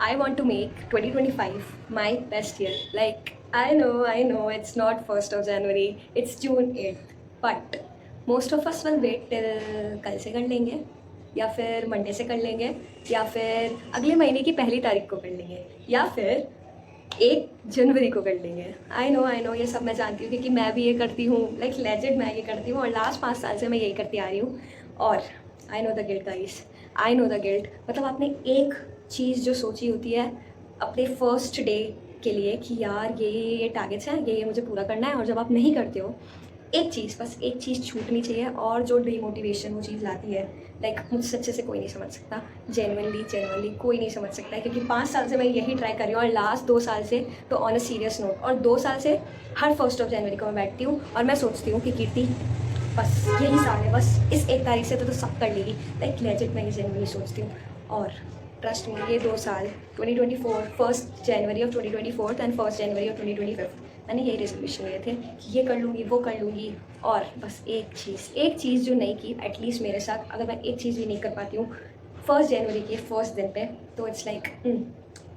I want to make 2025 my best year. Like, I know, it's not 1st of January, it's June 8th. But most of us will wait till कल से कर लेंगे, या फिर Monday से कर लेंगे, या फिर अगले महीने की पहली तारीख को कर लेंगे, या फिर 1 जनवरी को कर लेंगे। आई नो, ये सब मैं जानती हूँ क्योंकि मैं भी ये करती हूँ, लाइक लेजेंड मैं ये करती हूँ और लास्ट 5 साल से मैं यही करती आ रही हूँ। और I know the guilt guys, I know the guilt. मतलब आपने एक चीज़ जो सोची होती है अपने फर्स्ट डे के लिए कि यार ये टारगेट्स हैं, ये मुझे पूरा करना है, और जब आप नहीं करते हो, एक चीज़, बस एक चीज़ छूटनी चाहिए और जो डीमोटिवेशन वो चीज़ लाती है, लाइक मुझसे अच्छे से कोई नहीं समझ सकता। जेनुअनली कोई नहीं समझ सकता है, क्योंकि 5 साल से मैं यही ट्राई कर रही हूँ और लास्ट 2 साल से तो ऑन अ सीरियस नोट, और 2 साल से हर 1 जनवरी को मैं बैठती हूँ और मैं सोचती हूँ कि कीर्ति बस यही साल है, बस इस 1 तारीख से तो सब कर लेगी। लाइक लेजिट मैं ये जेनुअनली सोचती हूँ। और ट्रस्ट में ये 2 साल 2024 1 January of 2024 and 1 January of 2025 मैंने यही रेजोल्यूशन लिए थे कि ये कर लूँगी, वो कर लूँगी। और बस एक चीज़ जो नहीं की, एटलीस्ट मेरे साथ अगर मैं एक चीज़ भी नहीं कर पाती हूँ 1 जनवरी के फर्स्ट दिन पे, तो इट्स लाइक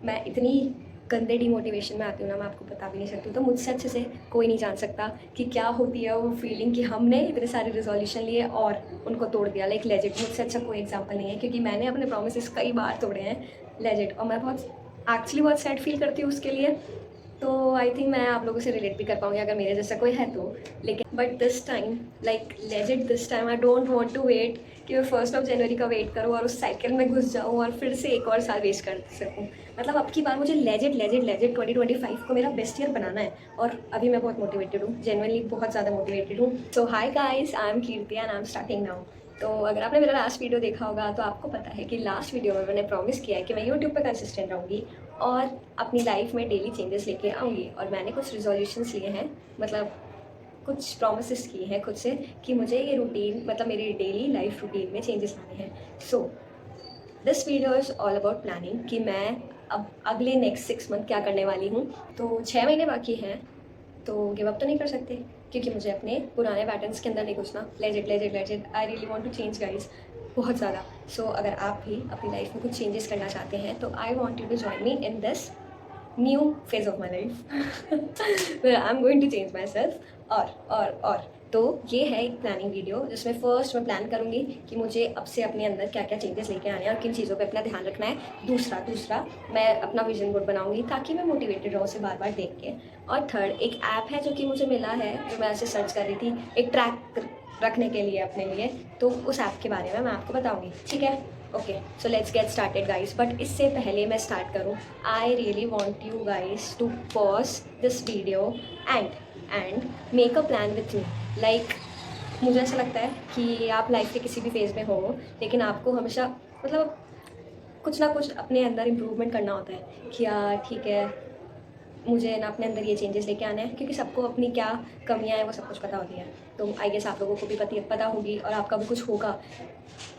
मैं इतनी गंदे डिमोटिवेशन में आती हूँ ना, मैं आपको बता भी नहीं सकती हूँ। तो मुझसे अच्छे से कोई नहीं जान सकता कि क्या होती है वो फीलिंग कि हमने इतने सारे रिजोल्यूशन लिए और उनको तोड़ दिया। लाइक लेजिट मुझसे अच्छा कोई एग्जांपल नहीं है, क्योंकि मैंने अपने प्रॉमिसेस कई बार तोड़े हैं लेजिट, और मैं बहुत सैड फील करती हूँ उसके लिए। तो आई थिंक मैं आप लोगों से रिलेट भी कर पाऊँगी अगर मेरे जैसा कोई है तो। लेकिन but this time, like legit this time I don't want to wait कि मैं 1 जनवरी का वेट करूँ और उस साइकिल में घुस जाऊँ और फिर से एक और साल वेस्ट कर सकूँ। मतलब अब की बार मुझे लेजिट 2025 को मेरा बेस्ट ईयर बनाना है, और अभी मैं बहुत मोटिवेटेड हूँ, जेनुअनली बहुत ज़्यादा मोटिवेटेड हूँ। So hi guys, I am Kirti and I am starting now. तो अगर आपने मेरा लास्ट वीडियो देखा होगा तो आपको पता है कि लास्ट वीडियो में मैंने प्रॉमिस किया है कि मैं यूट्यूब पे कंसिस्टेंट रहूँगी और अपनी लाइफ में डेली चेंजेस लेके आऊँगी। और मैंने कुछ रिजोल्यूशंस लिए हैं, मतलब कुछ प्रॉमिसेस किए हैं खुद से कि मुझे ये रूटीन, मतलब मेरी डेली लाइफ रूटीन में चेंजेस लाने हैं। So this video is all about planning कि मैं अब अगले नेक्स्ट 6 मंथ क्या करने वाली हूँ। तो 6 महीने बाकी हैं, तो गिव अप तो नहीं कर सकते, क्योंकि मुझे अपने पुराने पैटर्न्स के अंदर नहीं घुसना। Legit I really want to change guys, बहुत ज़्यादा। सो अगर आप भी अपनी लाइफ में कुछ चेंजेस करना चाहते हैं तो I want you to join me in this new phase of my life I am going to change myself. और तो ये है एक प्लानिंग वीडियो जिसमें फर्स्ट मैं प्लान करूँगी कि मुझे अब से अपने अंदर क्या क्या चेंजेस लेके आने हैं और किन चीज़ों पे अपना ध्यान रखना है। दूसरा मैं अपना विजन बोर्ड बनाऊँगी ताकि मैं मोटिवेटेड रहूँ उसे बार बार देख के। और थर्ड, एक ऐप है जो कि मुझे मिला है, जो मैं ऐसे सर्च कर रही थी एक ट्रैक रखने के लिए अपने लिए, तो उस ऐप के बारे में मैं आपको बताऊँगी, ठीक है। Okay, so let's get started guys. But इससे पहले मैं स्टार्ट करूँ, I really want you guys to pause this video and make a plan with me. Like मुझे ऐसा लगता है कि आप लाइफ के किसी भी फेज़ में हो, लेकिन आपको हमेशा मतलब कुछ ना कुछ अपने अंदर इम्प्रूवमेंट करना होता है कि यार ठीक है, मुझे ना अपने अंदर ये चेंजेस लेके आने हैं, क्योंकि सबको अपनी क्या कमियां हैं वो सब कुछ पता होती है। तो आई गेस आप लोगों को भी पता होगी और आपका भी कुछ होगा,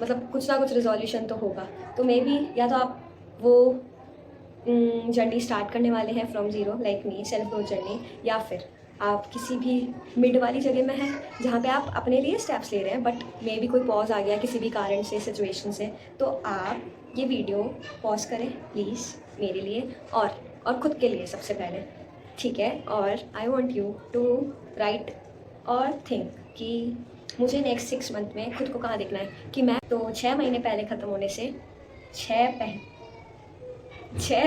मतलब कुछ ना कुछ रिजोल्यूशन तो होगा। तो मे बी या तो आप वो जर्नी स्टार्ट करने वाले हैं from zero like me, self growth journey, या फिर आप किसी भी मिड वाली जगह में हैं जहाँ पे आप अपने लिए स्टेप्स ले रहे हैं, बट मे बी कोई पॉज आ गया किसी भी कारण से, सिचुएशन से। तो आप ये वीडियो पॉज करें प्लीज़ मेरे लिए और ख़ुद के लिए सबसे पहले, ठीक है। और I want you to write और थिंक कि मुझे नेक्स्ट 6 मंथ में खुद को कहाँ देखना है। कि मैं तो 6 महीने पहले ख़त्म होने से 6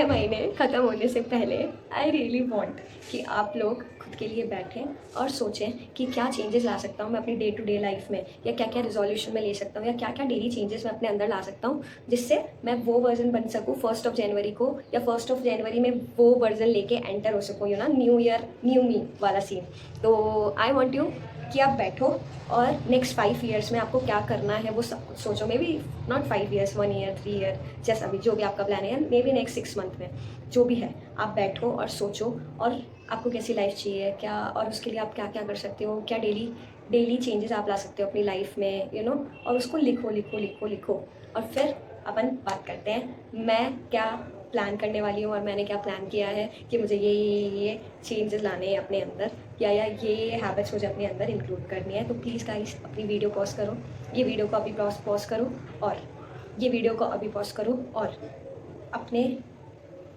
महीने ख़त्म होने से पहले आई रियली वॉन्ट कि आप लोग खुद के लिए बैठें और सोचें कि क्या चेंजेस ला सकता हूँ मैं अपनी डे टू डे लाइफ में, या क्या क्या रिजोल्यूशन में ले सकता हूँ, या क्या क्या डेली चेंजेस मैं अपने अंदर ला सकता हूँ जिससे मैं वो वर्जन बन सकूँ 1 जनवरी को, या 1 जनवरी में वो वर्जन लेके एंटर हो सकूँ, यू ना, न्यू ईयर न्यू मी वाला सीन। तो आई वॉन्ट यू कि आप बैठो और नेक्स्ट 5 ईयर्स में आपको क्या करना है वो सब कुछ सोचो। May be not 5 years, 1 year, 3 year, जैसा भी जो भी आपका प्लान है, मे बी नेक्स्ट 6 मंथ में जो भी है, आप बैठो और सोचो और आपको कैसी लाइफ चाहिए, क्या, और उसके लिए आप क्या क्या कर सकते हो, क्या डेली चेंजेस आप ला सकते हो अपनी लाइफ में, यू नो। और उसको लिखो और फिर अपन बात करते हैं मैं क्या प्लान करने वाली हूँ और मैंने क्या प्लान किया है कि मुझे ये चेंजेस लाने हैं अपने अंदर, या ये हैबिट्स मुझे अपने अंदर इंक्लूड करनी है। तो प्लीज़ गाइस अपनी वीडियो पॉज करो, ये वीडियो को अभी पॉज करो और ये वीडियो को अभी पॉज करो और अपने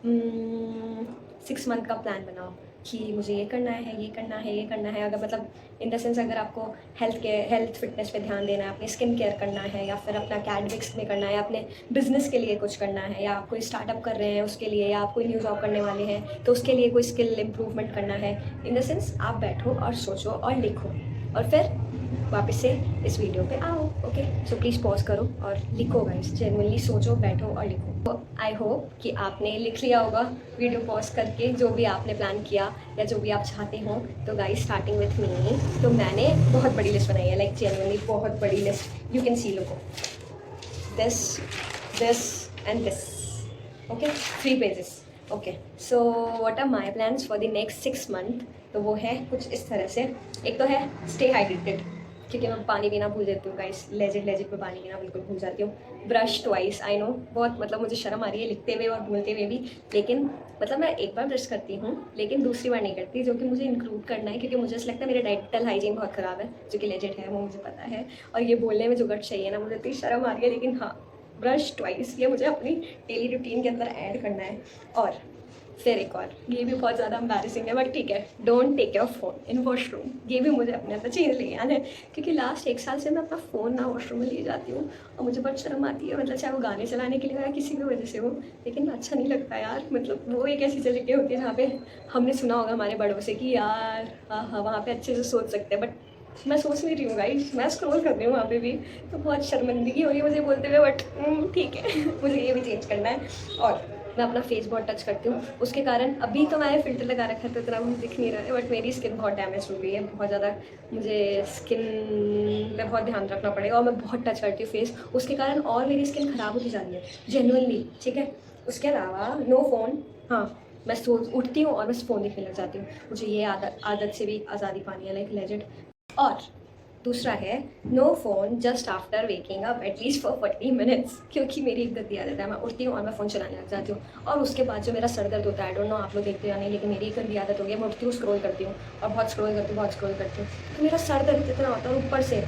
6 मंथ का प्लान बनाओ कि मुझे ये करना है, ये करना है, ये करना है। अगर मतलब इन द सेंस अगर आपको हेल्थ फिटनेस पे ध्यान देना है, अपनी स्किन केयर करना है, या फिर अपना अकेडमिक्स में करना है, या अपने बिजनेस के लिए कुछ करना है, या आप कोई स्टार्टअप कर रहे हैं उसके लिए, या आप कोई न्यू जॉब करने वाले हैं तो उसके लिए कोई स्किल इम्प्रूवमेंट करना है, इन द सेंस आप बैठो और सोचो और लिखो और फिर वापस से इस वीडियो पे आओ। ओके, सो प्लीज़ पॉज करो और लिखो गाइस, जेन्युइनली सोचो, बैठो और लिखो। आई होप कि आपने लिख लिया होगा वीडियो पॉज करके जो भी आपने प्लान किया या जो भी आप चाहते हो। तो गाइस स्टार्टिंग विथ मी, तो मैंने बहुत बड़ी लिस्ट बनाई है, लाइक जेन्युइनली बहुत बड़ी list. You can see, look this, this and this. Okay, 3 pages. Okay, so what are my plans for the next 6 month. तो वो है कुछ इस तरह से। एक तो है स्टे हाइड्रेटेड, क्योंकि मैं पानी पीना भूल जाती हूँ गाइस, लेजिट में पानी पीना बिल्कुल भूल जाती हूँ। ब्रश ट्वाइस, आई नो बहुत मतलब मुझे शर्म आ रही है लिखते हुए और बोलते हुए भी, लेकिन मतलब मैं एक बार ब्रश करती हूँ लेकिन दूसरी बार नहीं करती, जो कि मुझे इंक्लूड करना है क्योंकि मुझे ऐसा लगता है मेरा डेंटल हाइजीन बहुत ख़राब है, जो कि लेजिट है, वो मुझे पता है। और ये बोलने में जो गट चाहिए ना, मुझे इतनी शर्म आ रही है, लेकिन हाँ, ब्रश ट्वाइस ये मुझे अपनी डेली रूटीन के अंदर ऐड करना है। और फिर एक और, ये भी बहुत ज़्यादा एम्बैरेसिंग है बट ठीक है, don't take your phone in washroom. ये भी मुझे अपने अंदर चेंज ले आना है, क्योंकि लास्ट 1 साल से मैं अपना फ़ोन ना वॉशरूम में ले जाती हूँ और मुझे बहुत शर्म आती है, मतलब चाहे वो गाने चलाने के लिए हो या किसी भी वजह से हो, लेकिन अच्छा नहीं लगता यार। मतलब वो एक ऐसी जगह होती है जहाँ पे हमने सुना होगा हमारे बड़ों से कि यार हाँ हाँ वहाँ पे अच्छे से सोच सकते हैं, बट मैं सोच नहीं रही हूँ गाइस, मैं स्क्रॉल कर रही हूँ वहाँ पे भी, तो बहुत शर्मिंदगी हो रही है मुझे बोलते हुए, बट ठीक है मुझे ये भी चेंज करना है। और मैं अपना फेस बहुत टच करती हूँ, उसके कारण अभी तो मैंने फ़िल्टर लगा रखा है तो इतना मुझे दिख नहीं रहा है, बट मेरी स्किन बहुत डैमेज हो गई है बहुत ज़्यादा, मुझे स्किन पे बहुत ध्यान रखना पड़ेगा। और मैं बहुत टच करती हूँ फेस, उसके कारण और मेरी स्किन ख़राब होती जा रही है जेन्युइनली, ठीक है। उसके अलावा नो फ़ोन, हाँ मैं उठती हूँ और मैं फ़ोन देखने लग जाती हूँ, मुझे ये आदत से भी आज़ादी पानी है, लाइक लेजेंड। और दूसरा है no phone just after waking up at least for 40 minutes, क्योंकि मेरी एक गंदी आदत है, मैं उठती हूँ और मैं फ़ोन चलाने लग जाती हूँ। और उसके बाद जो मेरा सर दर्द होता है, आई डोंट नो आप लोग देखते हो या नहीं, लेकिन मेरी एक गंदी आदत हो गई है, मैं उठती हूँ स्क्रॉल करती हूँ और बहुत स्क्रॉल करती हूँ, तो मेरा सर दर्द इतना होता है, ऊपर से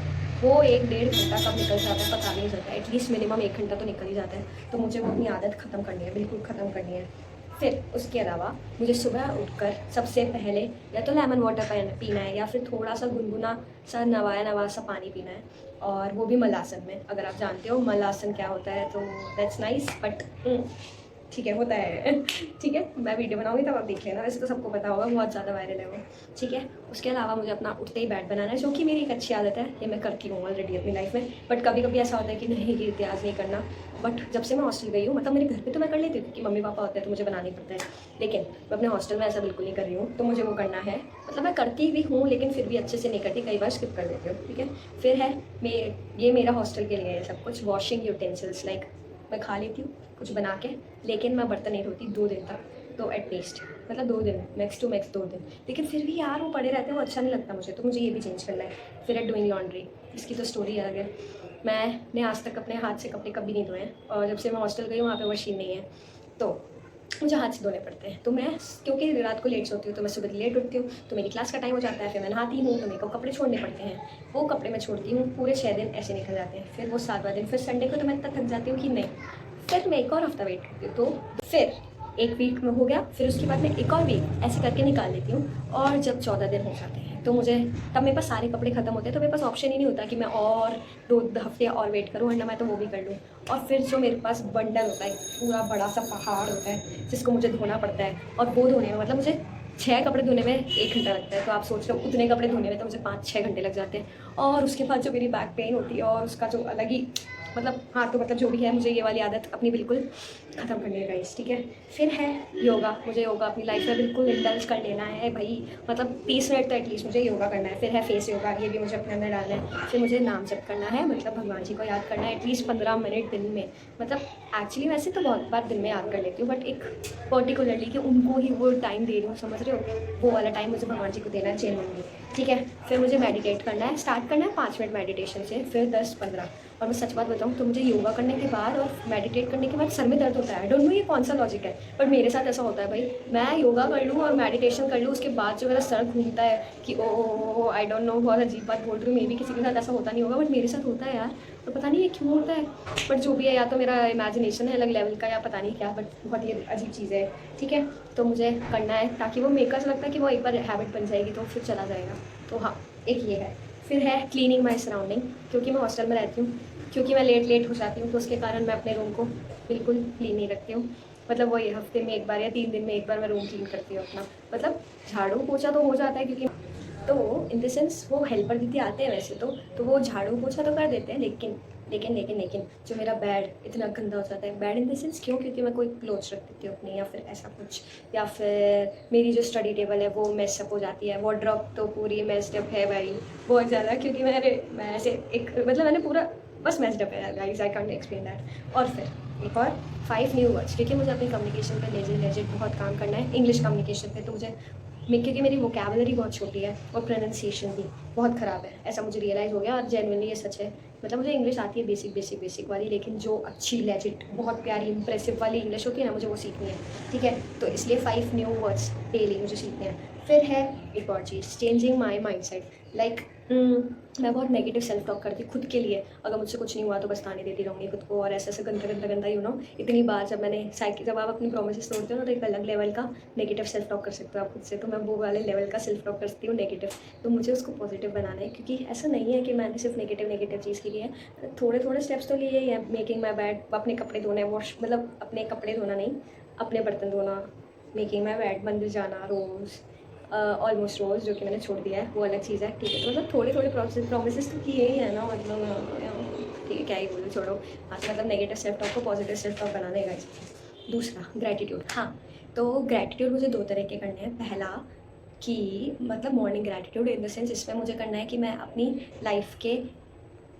वो 1-1.5 घंटा कब निकल जाता है पता नहीं चलता, एटलीस्ट मिनिमम 1 घंटा तो निकल ही जाता है। तो मुझे वो अपनी आदत ख़त्म करनी है, बिल्कुल ख़त्म करनी है। फिर उसके अलावा मुझे सुबह उठकर सबसे पहले या तो लेमन वाटर पीना है, या फिर थोड़ा सा गुनगुना सा नवा सा पानी पीना है, और वो भी मलासन में। अगर आप जानते हो मलासन क्या होता है तो दैट्स नाइस, बट ठीक है होता है ठीक है, मैं वीडियो बनाऊंगी तब आप देख लेना, वैसे तो सबको पता होगा, बहुत ज़्यादा वायरल है वो, ठीक है। उसके अलावा मुझे अपना उठते ही बेड बनाना है, जो कि मेरी एक अच्छी आदत है, ये मैं करती हूँ ऑलरेडी अपनी लाइफ में, बट कभी कभी ऐसा होता है कि नहीं गिरती आज नहीं करना। बट जब से मैं हॉस्टल गई हूँ, मतलब मेरे घर पे तो मैं कर लेती हूँ क्योंकि मम्मी पापा होते हैं तो मुझे बनाना ही पड़ता है, लेकिन मैं अपने हॉस्टल में ऐसा बिल्कुल नहीं कर रही हूँ, तो मुझे वो करना है। मतलब मैं करती भी हूँ लेकिन फिर भी अच्छे से नहीं करती, कई बार स्किप कर देती हूँ, ठीक है। फिर है ये मेरा हॉस्टल के लिए है सब कुछ, वॉशिंग यूटेंसिल्स, लाइक मैं खा लेती हूँ कुछ बना के, लेकिन मैं बर्तन नहीं धोती 2 दिन तक, तो एटलीस्ट मतलब 2 दिन, मैक्स टू मैक्स 2 दिन, लेकिन फिर भी यार वो पड़े रहते हैं, वो अच्छा नहीं लगता मुझे, तो मुझे ये भी चेंज करना है। फिर है डूइंग लॉन्ड्री, इसकी तो स्टोरी अलग है, मैंने आज तक अपने हाथ से कपड़े कभी नहीं धोए हैं, और जब से मैं हॉस्टल गई हूँ वहाँ पे मशीन नहीं है, तो मुझे हाथ से धोने पड़ते हैं। तो मैं क्योंकि रात को लेट सोती हूँ तो मैं सुबह लेट उठती हूँ, तो मेरी क्लास का टाइम हो जाता है, फिर मैं नहाती हूँ तो मेरे को कपड़े छोड़ने पड़ते हैं, वो कपड़े मैं छोड़ती हूँ, पूरे 6 दिन ऐसे निकल जाते हैं, फिर वो 7वां दिन, फिर संडे को तो मैं इतना थक जाती हूँ कि नहीं, फिर मैं एक और हफ्ता वेट करती हूँ, तो फिर 1 वीक में हो गया, फिर उसके बाद मैं एक और वीक ऐसे करके निकाल लेती हूँ, और जब 14 दिन हो जाते हैं तो मुझे तब मेरे पास सारे कपड़े ख़त्म होते हैं, तो मेरे पास ऑप्शन ही नहीं होता कि मैं और 2 हफ्ते और वेट करूँ, वरना मैं तो वो भी कर लूँ। और फिर जो मेरे पास बंडल होता है, पूरा बड़ा सा पहाड़ होता है जिसको मुझे धोना पड़ता है, और वो धोने में मतलब मुझे 6 कपड़े धोने में 1 घंटा लगता है, तो आप सोच रहे हो उतने कपड़े धोने में तो मुझे 5-6 घंटे लग जाते हैं। और उसके बाद जो मेरी बैक पेन होती है और उसका जो अलग ही मतलब, हाँ तो मतलब जो भी है, मुझे ये वाली आदत अपनी बिल्कुल ख़त्म करनी है गाइस, ठीक है। फिर है योगा, मुझे योगा अपनी लाइफ में बिल्कुल इंडल्ज कर लेना है भाई, मतलब 30 मिनट तो एटलीस्ट मुझे योगा करना है। फिर है फेस योगा, ये भी मुझे अपने अंदर डालना है। फिर मुझे नाम जप करना है, मतलब भगवान जी को याद करना है एटलीस्ट 15 मिनट दिन में, मतलब एक्चुअली वैसे तो बहुत बार दिन में याद कर लेती हूँ, बट एक पर्टिकुलरली कि उनको ही वो टाइम दे रही हूँ, समझ रहे हो, वो वाला टाइम मुझे भगवान जी को देना है जेन्युइनली, ठीक है। फिर मुझे मेडिटेट करना है, स्टार्ट करना है 5 मिनट मेडिटेशन से, फिर 10-15, और मैं सच बात बताऊँ तो मुझे योगा करने के बाद और मेडिटेट करने के बाद सर में दर्द होता है। आई डोंट नो ये कौन सा लॉजिक है, पर मेरे साथ ऐसा होता है भाई। मैं योगा कर लूँ और मेडिटेशन कर लूँ, उसके बाद जो मेरा सर घूमता है कि ओ आई डोंट नो, बहुत अजीब बात बोल रही हूँ, मे बी किसी के साथ ऐसा होता नहीं होगा, बट मेरे साथ होता है यार। और पता नहीं ये क्यों होता है, बट जो भी है, या तो मेरा इमेजिनेशन है अलग लेवल का, या पता नहीं क्या, बट बहुत ही अजीब चीज़ है। ठीक है, तो मुझे करना है ताकि वो मेरे को लगता है कि वो एक बार हैबिट बन जाएगी तो फिर चला जाएगा। तो हाँ, एक ये है। फिर है क्लीनिंग माई सराउंडिंग, क्योंकि मैं हॉस्टल में रहती हूँ, क्योंकि मैं लेट हो जाती हूँ, तो उसके कारण मैं अपने रूम को बिल्कुल क्लीन नहीं रखती हूँ। मतलब वही हफ्ते में एक बार या 3 दिन में एक बार मैं रूम क्लीन करती हूँ अपना। मतलब झाड़ू पोछा तो हो जाता है, क्योंकि तो इन द सेंस वो हेल्पर दीदी आते हैं वैसे तो वो झाड़ू पोछा तो कर देते हैं, लेकिन जो मेरा बेड इतना गंदा हो जाता है। बेड इन द सेंस क्यों, क्योंकि मैं कोई क्लोथ्स रख देती हूँ अपनी, या फिर ऐसा कुछ, या फिर मेरी जो स्टडी टेबल है वो मेसअप हो जाती है। वार्डरोब तो पूरी मेस्डअप है भाई, बहुत ज़्यादा, क्योंकि मैं ऐसे एक मतलब मैंने पूरा बस मेस्डअप है guys, I can't explain that. और फिर एक और 5 न्यू वर्ड्स, क्योंकि मुझे अपनी कम्युनिकेशन पे लेजिट बहुत काम करना है, इंग्लिश कम्युनिकेशन पे। तो मुझे क्योंकि मेरी वोकेबलरी बहुत छोटी है और प्रोनाउंसिएशन भी बहुत ख़राब है, ऐसा मुझे रियलाइज़ हो गया, और जेन्युइनली ये सच है। मतलब मुझे इंग्लिश आती है बेसिक वाली, लेकिन जो अच्छी लेजिट बहुत प्यारी इंप्रेसिव वाली इंग्लिश होती है ना, मुझे वो सीखनी है। ठीक है, तो इसलिए 5 न्यू वर्ड्स डेली मुझे सीखने हैं। फिर है एक और चीज़, changing my mind set. Like मैं बहुत नेगेटिव सेल्फ टॉक करती हूँ खुद के लिए। अगर मुझसे कुछ नहीं हुआ तो बस ताने देती रहूँगी खुद को, और ऐसा गंदा यू नो। इतनी बार जब आप अपनी प्रोमिसेस तोड़ते हो ना, तो एक अलग लेवल का नेगेटिव सेल्फ टॉक कर सकते हो आप खुद से। तो मैं वो वाले लेवल का सेल्फ टॉक करती हूँ नेगेटिव। तो मुझे उसको पॉजिटिव बनाना है, क्योंकि ऐसा नहीं है कि मैंने सिर्फ नेगेटिव चीज़ की है, थोड़े स्टेप्स तो लिए ही है। मेकिंग माई बेड, अपने कपड़े धोने, वॉश मतलब अपने कपड़े धोना नहीं, अपने बर्तन धोना। मेकिंग माई बेड, मंदिर जाना रोज़, ऑलमोस्ट रोज़, जो कि मैंने छोड़ दिया है, वो अलग चीज़ है। ठीक है, तो मतलब थोड़े प्रोमिस तो किए ही है ना, मतलब ठीक है, क्या ही बोलूँ, छोड़ो। हाँ, तो मतलब नेगेटिव सेल्फ टॉक को पॉजिटिव सेल्फ टॉक बनाने का। दूसरा ग्रैटिट्यूड। हाँ, तो ग्रैटिट्यूड मुझे 2 तरह के करने हैं। पहला कि मतलब morning gratitude in the sense, इसमें मुझे करना है कि मैं अपनी लाइफ के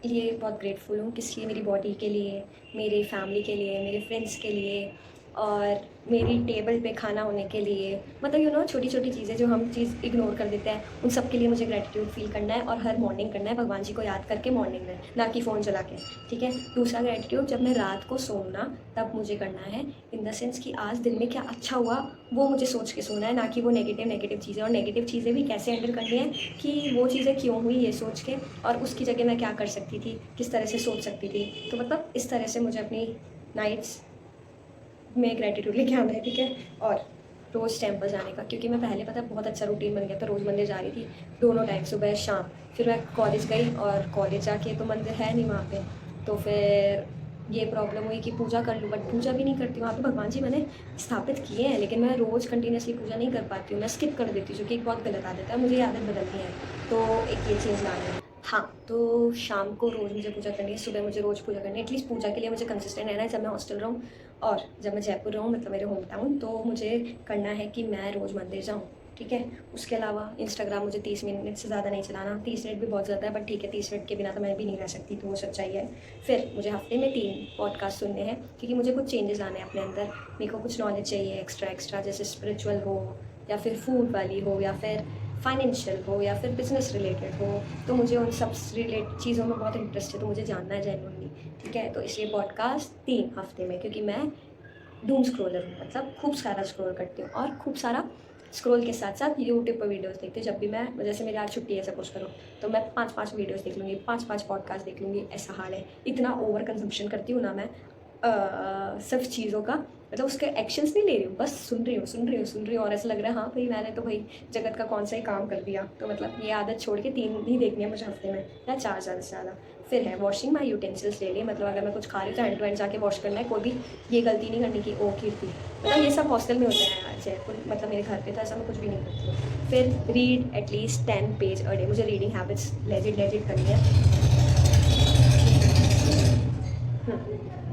लिए बहुत ग्रेटफुल हूँ। किस लिए? मेरी बॉडी के लिए, मेरी फैमिली के लिए, मेरे फ्रेंड्स के लिए, और मेरी टेबल पे खाना होने के लिए। मतलब यू नो, छोटी छोटी चीज़ें जो हम चीज़ इग्नोर कर देते हैं, उन सब के लिए मुझे ग्रेटिट्यूड फील करना है, और हर मॉर्निंग करना है, भगवान जी को याद करके मॉर्निंग में, ना कि फ़ोन चला के। ठीक है, दूसरा ग्रेटिट्यूड जब मैं रात को सोऊँ ना, तब मुझे करना है इन द सेंस कि आज दिन में क्या अच्छा हुआ वो मुझे सोच के सोना है, ना कि वो नेगेटिव चीज़ें। और नेगेटिव चीज़ें भी कैसे हैंडल करनी है, कि वो चीज़ें क्यों हुई ये सोच के, और उसकी जगह मैं क्या कर सकती थी, किस तरह से सोच सकती थी। तो मतलब इस तरह से मुझे अपनी नाइट्स में ग्रेटिट्यूड लेके आना है। ठीक है, और रोज़ टेम्पल जाने का, क्योंकि मैं पहले पता है बहुत अच्छा रूटीन बन गया था, रोज़ मंदिर जा रही थी दोनों टाइम, सुबह शाम। फिर मैं कॉलेज गई, और कॉलेज जाके तो मंदिर है नहीं वहाँ पे, तो फिर ये प्रॉब्लम हुई कि पूजा कर लूँ, बट पूजा भी नहीं करती वहाँ पे। भगवान जी मैंने स्थापित किए हैं, लेकिन मैं रोज़ कंटिन्यूसली पूजा नहीं कर पाती हूँ, मैं स्किप कर देती हूँ, जो कि एक बहुत गलत आदत है, मुझे आदत बदलनी है। तो एक ये चीज़ लाना है। हाँ, तो शाम को रोज़ मुझे पूजा करनी है, सुबह मुझे रोज़ पूजा करनी है। एटलीस्ट पूजा के लिए मुझे कंसिस्टेंट रहना है, जब मैं हॉस्टल रहूँ और जब मैं जयपुर रहूँ, मतलब मेरे होम टाउन, तो मुझे करना है कि मैं रोज़ मंदिर जाऊँ। ठीक है, उसके अलावा इंस्टाग्राम मुझे 30 मिनट से ज़्यादा नहीं चलाना। 30 मिनट भी बहुत ज़्यादा है, बट ठीक है, 30 मिनट के बिना तो मैं भी नहीं रह सकती, तो वो सच्चाई है। फिर मुझे हफ्ते में 3 पॉडकास्ट सुनने हैं, क्योंकि मुझे कुछ चेंजेस लाने हैं अपने अंदर। मेरे को कुछ नॉलेज चाहिए एक्स्ट्रा, जैसे स्पिरिचुअल हो, या फिर फूड वाली हो, या फिर फाइनेंशियल हो, या फिर बिजनेस रिलेटेड हो। तो मुझे उन सब रिलेटेड चीज़ों में बहुत इंटरेस्ट है, तो मुझे जानना है जेन्युइनली। ठीक है, तो इसलिए पॉडकास्ट 3 हफ्ते में, क्योंकि मैं डूम स्क्रॉलर हूँ, मतलब खूब सारा स्क्रॉल करती हूँ, और खूब सारा स्क्रॉल के साथ साथ यूट्यूब पर वीडियोस देखती हूँ। जब भी मैं, जैसे मेरी आज छुट्टी है सपोज करो, तो मैं 5-5 वीडियोस देख लूँगी, 5-5 पॉडकास्ट देख लूँगी, ऐसा हाल है। इतना ओवर कंजम्पशन करती हूँ ना मैं सब चीज़ों का, मतलब उसके एक्शंस नहीं ले रही हूँ, बस सुन रही हूँ, और ऐसा लग रहा है हाँ भाई, मैंने तो भाई जगत का कौन सा ही काम कर दिया। तो मतलब ये आदत छोड़ के 3 ही देखनी है मुझे हफ्ते में, या 4 ज़्यादा से ज़्यादा। फिर है वॉशिंग माई यूटेंसिल्स डेली, मतलब अगर मैं कुछ खा रही हूँ तो एंड टू एंड जाके वॉश करना है। कोई भी ये गलती नहीं करनी कि ओ कीर्ति, मतलब ये सब हॉस्टल में होते हैं जयपुर, मतलब मेरे घर पे तो ऐसा मैं कुछ भी नहीं करती हूँ। फिर read at least 10 page a day, मुझे रीडिंग हैबिट्स लेजिट करनी है।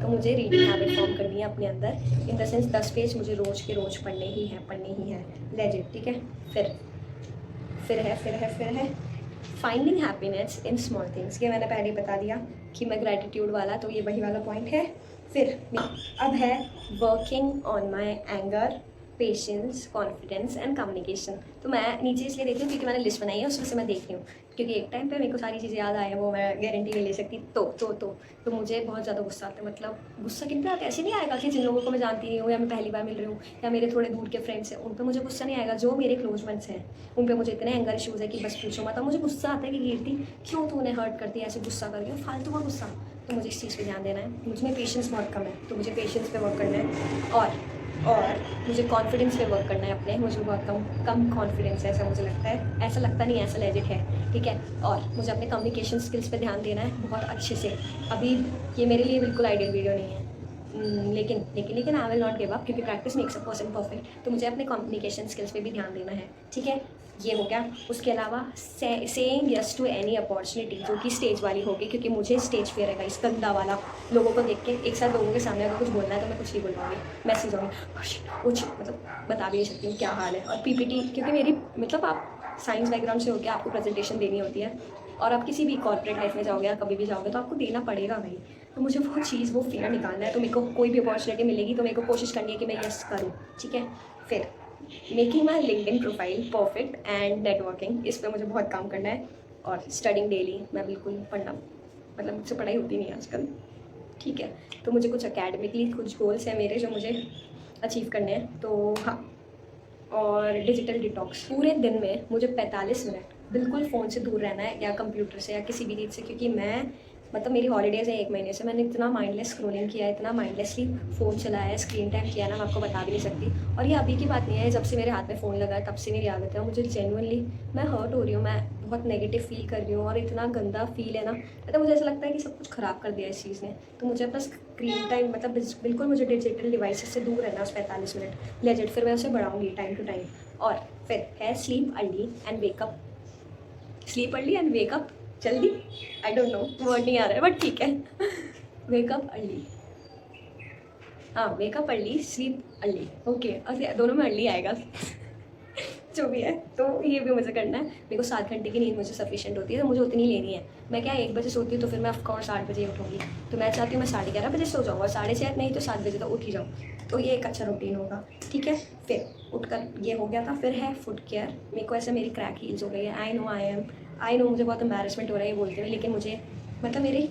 तो मुझे रीडिंग हैबिट फॉर्म करनी है अपने अंदर, इन द सेंस 10 पेज मुझे रोज़ के रोज़ पढ़ने ही है लेजिट। ठीक है, फिर है finding happiness in small things, ये मैंने पहले ही बता दिया कि मैं ग्रैटिट्यूड वाला, तो ये वही वाला पॉइंट है। फिर अब है working on my anger, patience, confidence and communication. तो मैं नीचे इसलिए देख रही हूँ क्योंकि मैंने लिस्ट बनाई है, उसमें से मैं देख रही हूँ। क्योंकि एक टाइम पे मेरे को सारी चीज़ें याद आए, वो मैं गारंटी नहीं ले सकती। तो मुझे बहुत ज़्यादा गुस्सा आता है। मतलब गुस्सा किन पे आता है, ऐसे नहीं आएगा कि जिन लोगों को मैं जानती नहीं हूँ या मैं पहली बार मिल रही हूँ या मेरे थोड़े दूर के फ्रेंड्स हैं, उन पे मुझे गुस्सा नहीं आएगा। जो मेरे क्लोज वंस हैं उन पे मुझे इतने एंगर इशूज़ है कि बस पूछो मत। अब मुझे गुस्सा आता है कि कीर्ति क्यों तू उन्हें हर्ट करती है ऐसे गुस्सा करके, फालतू का गुस्सा। तो मुझे इस चीज़ पे ध्यान देना है। मुझ में पेशेंस बहुत कम है, तो मुझे पेशेंस पे वर्क करना है। और मुझे कॉन्फिडेंस पे वर्क करना है अपने। मुझे बहुत कम कम कॉन्फिडेंस है, ऐसा मुझे लगता है। ऐसा लगता नहीं है, ऐसा लेजिट है, ठीक है। और मुझे अपने कम्युनिकेशन स्किल्स पे ध्यान देना है बहुत अच्छे से। अभी ये मेरे लिए बिल्कुल आइडियल वीडियो नहीं है, लेकिन I will not give up, क्योंकि practice makes a person perfect. तो मुझे अपने कम्युनिकेशन स्किल्स पे भी ध्यान देना है, ठीक है। ये हो गया। उसके अलावा saying yes to any opportunity, जो कि स्टेज वाली होगी, क्योंकि मुझे स्टेज फेयर है इस गंदा वाला। लोगों को देख के एक साथ लोगों के सामने अगर कुछ बोलना है तो मैं कुछ नहीं बोल पाऊंगी, मैसेज होंगी कुछ, मतलब बता भी नहीं सकती हूँ क्या हाल है। और पीपीटी, क्योंकि मेरी मतलब आप साइंस बैकग्राउंड से होकर आपको प्रेजेंटेशन देनी होती है, और आप किसी भी कॉर्पोरेट लाइफ में जाओगे या कभी भी जाओगे तो आपको देना पड़ेगा भाई। तो मुझे वो फियर निकालना है। तो मेरे को कोई भी अपॉर्चुनिटी मिलेगी तो मेरे को कोशिश करनी है कि मैं यस करूँ, ठीक है। फिर making my LinkedIn profile perfect and networking, इस पर मुझे बहुत काम करना है। और स्टडिंग डेली, मैं बिल्कुल पढ़ना, मतलब मुझसे पढ़ाई होती नहीं है आजकल, ठीक है। तो मुझे कुछ अकेडमिकली कुछ गोल्स हैं मेरे जो मुझे अचीव करने हैं, तो हाँ। और डिजिटल डिटॉक्स, पूरे दिन में मुझे 45 मिनट बिल्कुल फ़ोन से दूर रहना है, या कंप्यूटर से या किसी भी चीज़ से, क्योंकि मैं मतलब मेरी हॉलीडेज़ है 1 महीने से, मैंने इतना माइंडलेस स्क्रॉलिंग किया है, इतना माइंडलेसली फ़ोन चलाया है, स्क्रीन टाइम किया ना, मैं आपको बता भी नहीं सकती। और ये अभी की बात नहीं है, जब से मेरे हाथ में फ़ोन लगा है तब से मेरी आदत है। और मुझे जेन्युइनली मैं हर्ट हो रही हूँ, मैं बहुत नेगेटिव फील कर रही हूँ, और इतना गंदा फील है ना, मतलब मुझे ऐसा लगता है कि सब कुछ ख़राब कर दिया इस चीज़ ने। तो मुझे अपना स्क्रीन टाइम मतलब बिल्कुल मुझे डिजिटल डिवाइसेस से दूर रहना उस 45 मिनट लेजेंड, फिर मैं उसे बढ़ाऊँगी टाइम टू टाइम। और फिर है sleep early and wake up, sleep early and wake up जल्दी, आई डोंट नो वर्ड नहीं आ रहा है बट ठीक है। वेकअप अर्ली, हाँ wake up early sleep early, okay. और दोनों में अर्ली आएगा। जो भी है, तो ये भी मुझे करना है। मेरे को 7 घंटे की नींद मुझे सफिशिएंट होती है, तो मुझे उतनी लेनी है। मैं क्या 1 बजे सोती हूँ तो फिर मैं ऑफकोर्स 8 बजे उठूँगी, तो मैं चाहती हूँ मैं 11:30 बजे सो जाऊँ, और 6:30 नहीं तो 7 बजे तक उठ ही जाऊँ। तो ये एक अच्छा रूटीन होगा, ठीक है। फिर उठकर ये हो गया था। फिर है फुट केयर। मेरे को ऐसे मेरी क्रैक हील्स हो गई है, आई नो मुझे बहुत एम्बैरेसमेंट हो रहा है ये बोलते हुए, लेकिन मुझे मतलब मेरी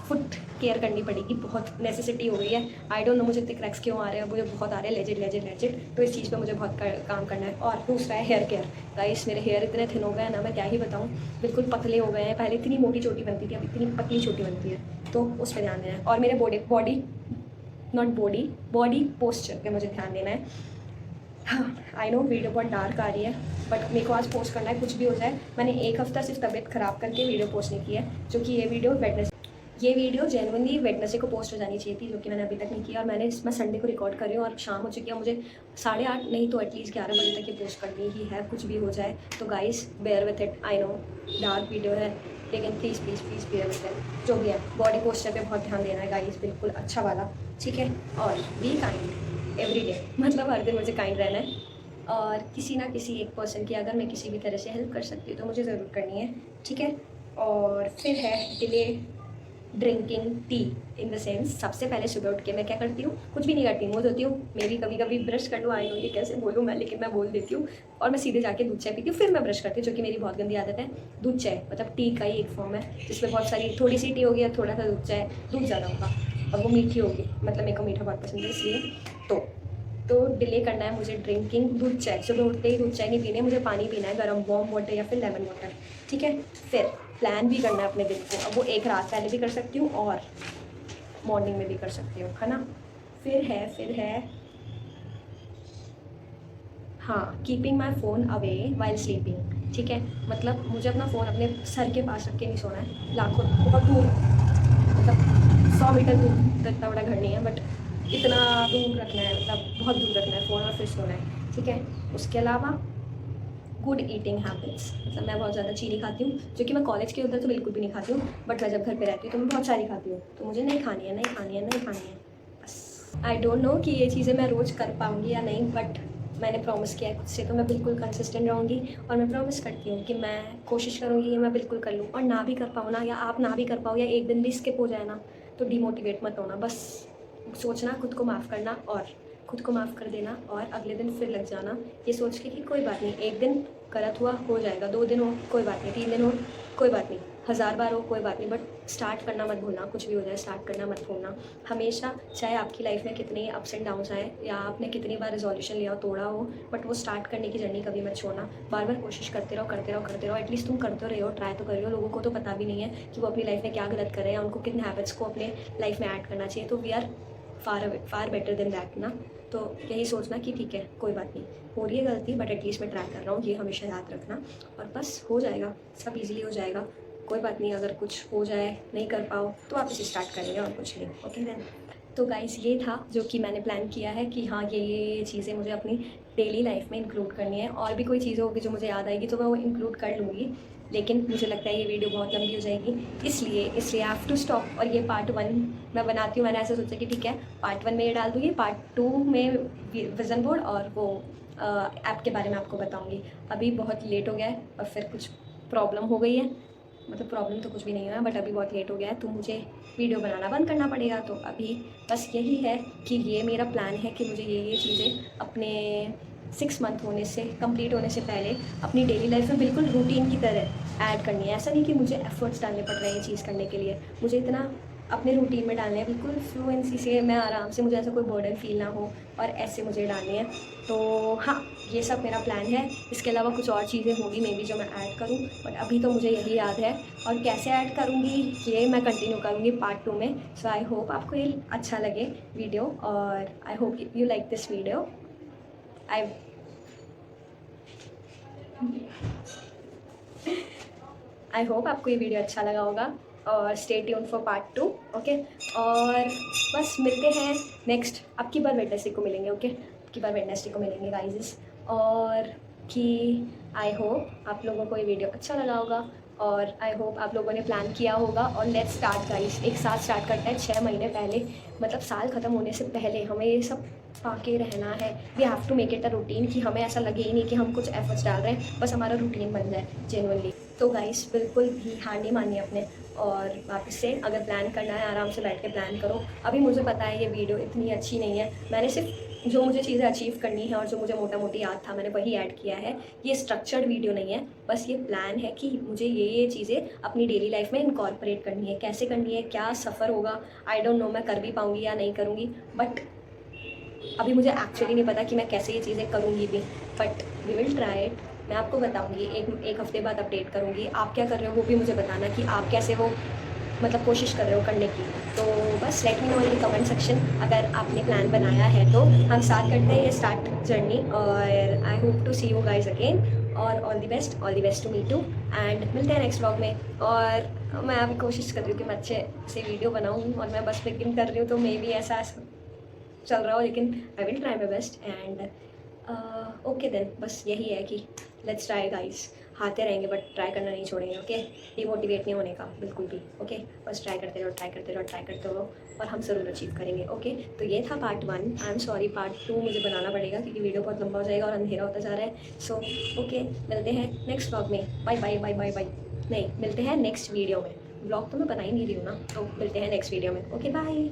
फुट केयर करनी पड़ेगी, बहुत नेसेसिटी हो गई है। आई डोंट नो मुझे इतने क्रैक्स क्यों आ रहे हैं, मुझे बहुत आ रहे हैं, लेजिट। तो इस चीज़ पे मुझे बहुत काम करना है। और दूसरा है हेयर केयर। गाइस मेरे हेयर इतने थिन हो गए हैं ना, मैं क्या ही बताऊँ, बिल्कुल पतले हो गए हैं। पहले इतनी मोटी चोटी बनती थी, अब इतनी पतली चोटी बनती है, तो उस पर ध्यान देना है। और मेरे बॉडी पोस्चर पे मुझे ध्यान देना है। हाँ आई नो वीडियो बहुत डार्क आ रही है, बट मेरे को आज पोस्ट करना है, कुछ भी हो जाए। मैंने 1 हफ्ता सिर्फ तबीयत ख़राब करके वीडियो पोस्ट नहीं की है, जो कि ये वीडियो जेनुइनली वेडनेसडे को पोस्ट हो जानी चाहिए थी, जो कि मैंने अभी तक नहीं किया। और मैं संडे को रिकॉर्ड कर रही हूँ और शाम हो चुकी है, मुझे 8:30 नहीं तो एटलीस्ट 11 बजे तक ये पोस्ट करनी ही है, कुछ भी हो जाए। तो guys bear with it, I know dark video है, लेकिन प्लीज़ बेयर विथ इट। जो भी है, बॉडी पोस्चर पे बहुत ध्यान देना है गाइस, बिल्कुल अच्छा वाला, ठीक है। और बी काइंड एवरी डे, मतलब हर दिन मुझे काइंड रहना है। और किसी ना किसी एक पर्सन की अगर मैं किसी भी तरह से हेल्प कर सकती हूँ तो मुझे ज़रूर करनी है, ठीक है। और फिर है delay drinking tea in the sense, सबसे पहले सुबह उठ के मैं क्या करती हूँ, कुछ भी नहीं करती हूँ, वो होती हूँ मेरी कभी कभी ब्रश कर लूँ। आई नो ये कैसे बोलूँ मैं, लेकिन मैं बोल देती हूँ। और मैं सीधे जाके दूध चाय पीती हूँ, फिर मैं ब्रश करती हूँ, जो कि मेरी बहुत गंदी आदत है। दूध चाय मतलब टी का ही एक फॉर्म है, जिसमें बहुत सारी, थोड़ी सी टी होगी या थोड़ा सा दूध चाय, दूध ज़्यादा होगा और वो मीठी होगी, मतलब मेरे को मीठा बहुत पसंद है इसलिए। तो डिले करना है मुझे ड्रिंकिंग दूध चाय। सुबह उठते ही दूध चाय नहीं पीने, मुझे पानी पीना है, गर्म वार्म वाटर या फिर लेमन वाटर, ठीक है। फिर प्लान भी करना है अपने दिन को, अब वो एक रात पहले भी कर सकती हूँ और मॉर्निंग में भी कर सकती हूँ, है ना। फिर है हाँ, keeping my phone away while sleeping, ठीक है। मतलब मुझे अपना फ़ोन अपने सर के पास रख के नहीं सोना है, लाखों बहुत दूर, मतलब 100 मीटर दूर, तो इतना बड़ा घर नहीं है बट इतना दूर रखना है, मतलब बहुत दूर रखना है फ़ोन, और फिर सोना है, ठीक है। उसके अलावा गुड ईटिंग हैबिट्स, मतलब मैं बहुत ज़्यादा चीनी खाती हूँ, जो कि मैं कॉलेज के उधर तो बिल्कुल भी नहीं खाती हूँ, बट मैं जब घर पे रहती हूँ तो मैं बहुत सारी खाती हूँ, तो मुझे नहीं खानी है बस। आई डोंट नो कि ये चीज़ें मैं रोज़ कर पाऊँगी या नहीं, बट मैंने प्रॉमिस किया है खुद से, तो मैं बिल्कुल कंसिस्टेंट रहूँगी। और मैं प्रॉमिस करती हूँ कि मैं कोशिश करूँगी कि मैं बिल्कुल कर लूँ, और ना भी कर पाऊँ ना, या आप ना भी कर पाओ, या एक दिन भी स्किप हो जाए ना, तो डिमोटिवेट मत होना, बस सोचना, खुद को माफ़ करना और खुद को माफ़ कर देना और अगले दिन फिर लग जाना, ये सोच के कि कोई बात नहीं, एक दिन गलत हुआ हो जाएगा, 2 दिन हो कोई बात नहीं, 3 दिन हो कोई बात नहीं, 1000 बार हो कोई बात नहीं, बट स्टार्ट करना मत भूलना। कुछ भी हो जाए स्टार्ट करना मत भूलना हमेशा। चाहे आपकी लाइफ में कितने अप्स एंड डाउन्स आए या आपने कितनी बार रेजोल्यूशन लिया हो, तोड़ा हो, बट वो स्टार्ट करने की जर्नी कभी मत छोड़ना। बार बार कोशिश करते रहो करते रहो करते रहो। एटलीस्ट तुम करते रहे हो, ट्राई तो कर रहे हो। लोगों को तो पता भी नहीं है कि वो अपनी लाइफ में क्या गलत कर रहे हैं, उनको किन हैबिट्स को अपने लाइफ में ऐड करना चाहिए। तो we are far better than that ना। तो यही सोचना कि ठीक है कोई बात नहीं, हो रही है गलती, बट एटलीस्ट मैं ट्राई कर रहा हूँ, ये हमेशा याद रखना। और बस हो जाएगा, सब इजीली हो जाएगा। कोई बात नहीं, अगर कुछ हो जाए नहीं कर पाओ तो आप इसे स्टार्ट करेंगे और कुछ नहीं। Okay then. तो गाइस ये था जो कि मैंने प्लान किया है कि हाँ ये चीज़ें मुझे अपनी डेली लाइफ में इंक्लूड करनी है। और भी कोई चीज़ें होगी जो मुझे याद आएगी तो मैं वो इंक्लूड कर लूँगी, लेकिन मुझे लगता है ये वीडियो बहुत लंबी हो जाएगी, इसलिए आई हैव टू स्टॉप। और ये पार्ट 1 मैं बनाती हूँ। मैंने ऐसे सोचा कि ठीक है पार्ट 1 में ये डाल दूँगी, पार्ट 2 में विज़न बोर्ड और वो ऐप के बारे में आपको बताऊँगी। अभी बहुत लेट हो गया है और फिर कुछ प्रॉब्लम हो गई है, मतलब प्रॉब्लम तो कुछ भी नहीं हुआ है, बट अभी बहुत लेट हो गया है तो मुझे वीडियो बनाना बंद करना पड़ेगा। तो अभी बस यही है कि ये मेरा प्लान है कि मुझे ये चीज़ें अपने 6 मंथ होने से कंप्लीट होने से पहले अपनी डेली लाइफ में बिल्कुल रूटीन की तरह ऐड करनी है। ऐसा नहीं कि मुझे एफर्ट्स डालने पड़ रहे हैं ये चीज़ करने के लिए, मुझे इतना अपने रूटीन में डालने हैं बिल्कुल फ्लुएंसी से, मैं आराम से, मुझे ऐसा कोई बर्डन फील ना हो, और ऐसे मुझे डालनी है। तो हाँ ये सब मेरा प्लान है। इसके अलावा कुछ और चीज़ें होंगी मे बी जो मैं ऐड करूँ, बट अभी तो मुझे यही याद है। और कैसे ऐड करूँगी ये मैं कंटिन्यू करूँगी पार्ट 2 में। सो आई होप आपको ये अच्छा लगे वीडियो, और I hope you like this video. I hope आपको ये वीडियो अच्छा लगा होगा, और stay tuned for part 2। Okay, और बस मिलते हैं नेक्स्ट, अब की बार वेडनेसडे को मिलेंगे। ओके, अब की बार वेडनेसडे को मिलेंगे गाइज। और कि आई होप आप लोगों को ये वीडियो अच्छा लगा होगा, और आई होप आप लोगों ने प्लान किया होगा। और लेट्स स्टार्ट गाइज, एक साथ स्टार्ट करते हैं 6 महीने पहले, मतलब साल ख़त्म होने से पहले हमें ये सब पाके रहना है। We have to make it a routine, कि हमें ऐसा लगे ही नहीं कि हम कुछ एफर्ट्स डाल रहे हैं, बस हमारा रूटीन बन जाए जेन्युइनली। तो गाइस बिल्कुल भी हार नहीं मानिए अपने, और वापस से अगर प्लान करना है आराम से बैठ के प्लान करो। अभी मुझे पता है ये वीडियो इतनी अच्छी नहीं है, मैंने सिर्फ जो मुझे चीज़ें अचीव करनी है और जो मुझे मोटा मोटी याद था मैंने वही ऐड किया है। ये स्ट्रक्चर्ड वीडियो नहीं है, बस ये प्लान है कि मुझे ये चीज़ें अपनी डेली लाइफ में इनकॉर्पोरेट करनी है। कैसे करनी है, क्या सफ़र होगा, आई डोंट नो, मैं कर भी पाऊँगी या नहीं करूँगी, बट अभी मुझे एक्चुअली नहीं पता कि मैं कैसे ये चीज़ें करूँगी भी, but we will try it. मैं आपको बताऊँगी, एक हफ्ते बाद अपडेट करूँगी। आप क्या कर रहे हो वो भी मुझे बताना कि आप कैसे वो मतलब कोशिश कर रहे हो करने की। तो बस let me know in the comment section अगर आपने प्लान बनाया है तो हम साथ करते हैं ये स्टार्ट जर्नी। और I hope to see you guys again, और all the best to me too, and मिलते हैं नेक्स्ट व्लॉग में। और मैं अभी कोशिश कर रही हूँ कि मैं अच्छे से वीडियो बनाऊँ, और मैं बस बिगिन कर रही हूँ तो मे बी ऐसा चल रहा हो, लेकिन I will try my best. And okay then, बस यही है कि लेट्स ट्राई गाइस, आते रहेंगे बट ट्राई करना नहीं छोड़ेंगे। ओके, डिमोटिवेट नहीं होने का बिल्कुल भी। ओके, बस ट्राई करते रहो ट्राई करते रहो ट्राई करते रहो, और हम ज़रूर अचीव करेंगे। ओके, तो ये था part 1। I am sorry, part 2 मुझे बनाना पड़ेगा क्योंकि वीडियो बहुत लंबा हो जाएगा और अंधेरा होता जा रहा है। सो ओके, मिलते हैं नेक्स्ट व्लॉग में। Bye bye bye bye bye, नहीं मिलते हैं नेक्स्ट वीडियो में। व्लॉग तो मैं बना ही नहीं रही हूँ ना, तो मिलते हैं नेक्स्ट वीडियो में। Okay bye.